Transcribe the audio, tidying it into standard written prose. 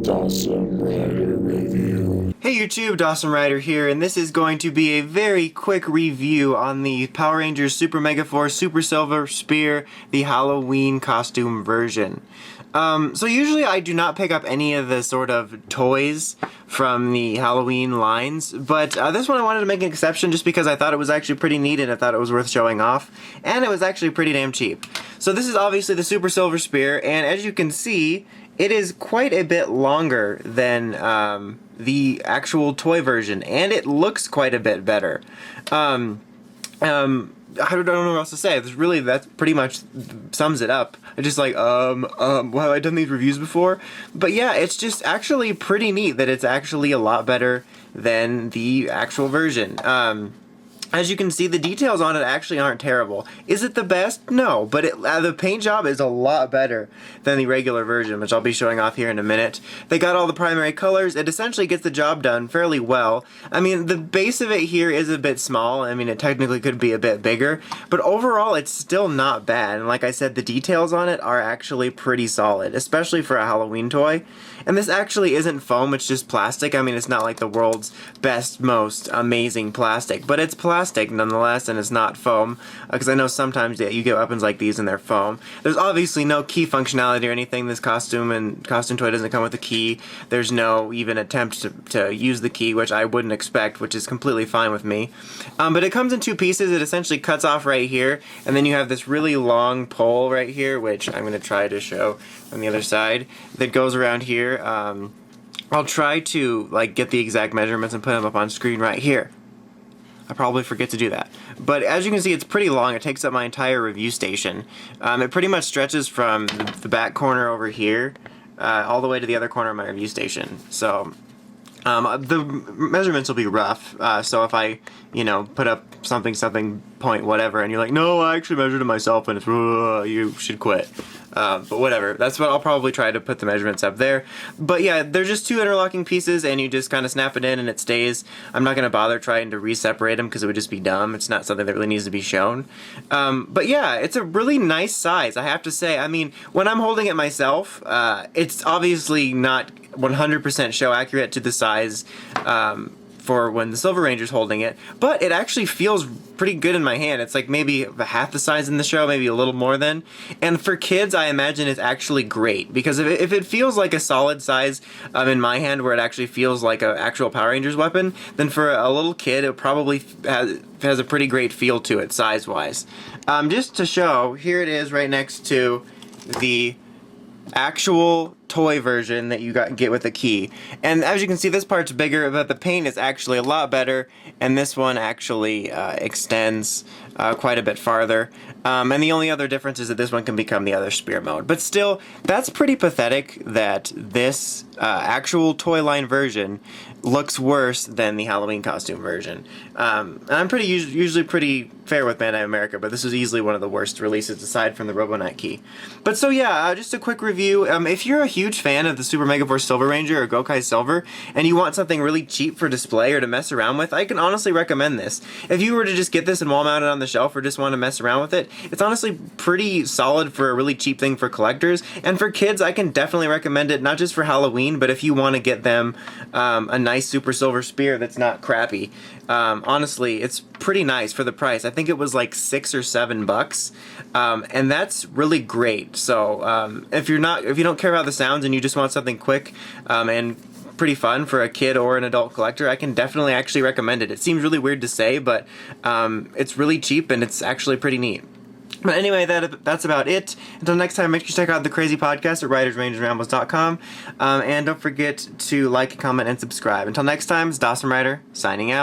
Dawson Rider Review. Hey YouTube, Dawson Rider here, and this is going to be a very quick review on the Power Rangers Super Megaforce Super Silver Spear, the Halloween costume version. So usually I do not pick up any of the sort of toys from the Halloween lines, but this one I wanted to make an exception just because I thought it was actually pretty neat and I thought it was worth showing off, and it was actually pretty damn cheap. So this is obviously the Super Silver Spear, and as you can see, it is quite a bit longer than the actual toy version, and it looks quite a bit better. I don't know what else to say. That pretty much sums it up. I just like, have I done these reviews before? But yeah, it's just actually pretty neat that it's actually a lot better than the actual version. As you can see, the details on it actually aren't terrible. Is it the best? No, but the paint job is a lot better than the regular version, which I'll be showing off here in a minute. They got all the primary colors. It essentially gets the job done fairly well. I mean, the base of it here is a bit small. I mean, it technically could be a bit bigger, but overall, it's still not bad. And like I said, the details on it are actually pretty solid, especially for a Halloween toy. And this actually isn't foam, it's just plastic. I mean, it's not like the world's best, most amazing plastic, but it's plastic nonetheless, and it's not foam, because I know sometimes you get weapons like these and they're foam. There's obviously no key functionality or anything. This costume toy doesn't come with a key. There's no even attempt to use the key, which I wouldn't expect, which is completely fine with me. But it comes in two pieces. It essentially cuts off right here, and then you have this really long pole right here, which I'm going to try to show on the other side, that goes around here. I'll try to get the exact measurements and put them up on screen right here. I probably forget to do that. But as you can see, it's pretty long. It takes up my entire review station. It pretty much stretches from the back corner over here all the way to the other corner of my review station. So the measurements will be rough. So if I, put up something point whatever, and you're like, no, I actually measured it myself, and it's you should quit. But whatever, that's what I'll probably try to put the measurements up there. But yeah, they're just two interlocking pieces, and you just kind of snap it in and it stays. I'm not going to bother trying to re-separate them because it would just be dumb. It's not something that really needs to be shown. But yeah, it's a really nice size, I have to say. I mean, when I'm holding it myself, it's obviously not 100% show accurate to the size for when the Silver Ranger's holding it, but it actually feels pretty good in my hand. It's like maybe half the size in the show, maybe a little more than. And for kids, I imagine it's actually great, because if it feels like a solid size in my hand where it actually feels like an actual Power Rangers weapon, then for a little kid, it probably has a pretty great feel to it, size-wise. Just to show, here it is right next to the actual toy version that you get with a key. And as you can see, this part's bigger, but the paint is actually a lot better, and this one actually extends quite a bit farther. And the only other difference is that this one can become the other spear mode. But still, that's pretty pathetic that this actual toy line version looks worse than the Halloween costume version. And I'm usually pretty fair with Bandai America, but this is easily one of the worst releases aside from the RoboKnight key. But so yeah, just a quick review. If you're a huge fan of the Super Megaforce Silver Ranger or Gokai Silver, and you want something really cheap for display or to mess around with, I can honestly recommend this. If you were to just get this and wall mount it on the shelf or just want to mess around with it, it's honestly pretty solid for a really cheap thing for collectors. And for kids, I can definitely recommend it, not just for Halloween, but if you want to get them a nice Super Silver Spear that's not crappy. Honestly, it's pretty nice for the price. I think it was like $6 or $7, and that's really great. So if you don't care about the sounds and you just want something quick and pretty fun for a kid or an adult collector, I can definitely actually recommend it. It seems really weird to say, but it's really cheap and it's actually pretty neat. But anyway, that's about it. Until next time, make sure you check out the Crazy Podcast at writersrangersrambles.com. And don't forget to like, comment, and subscribe. Until next time, it's Dawson Rider, signing out.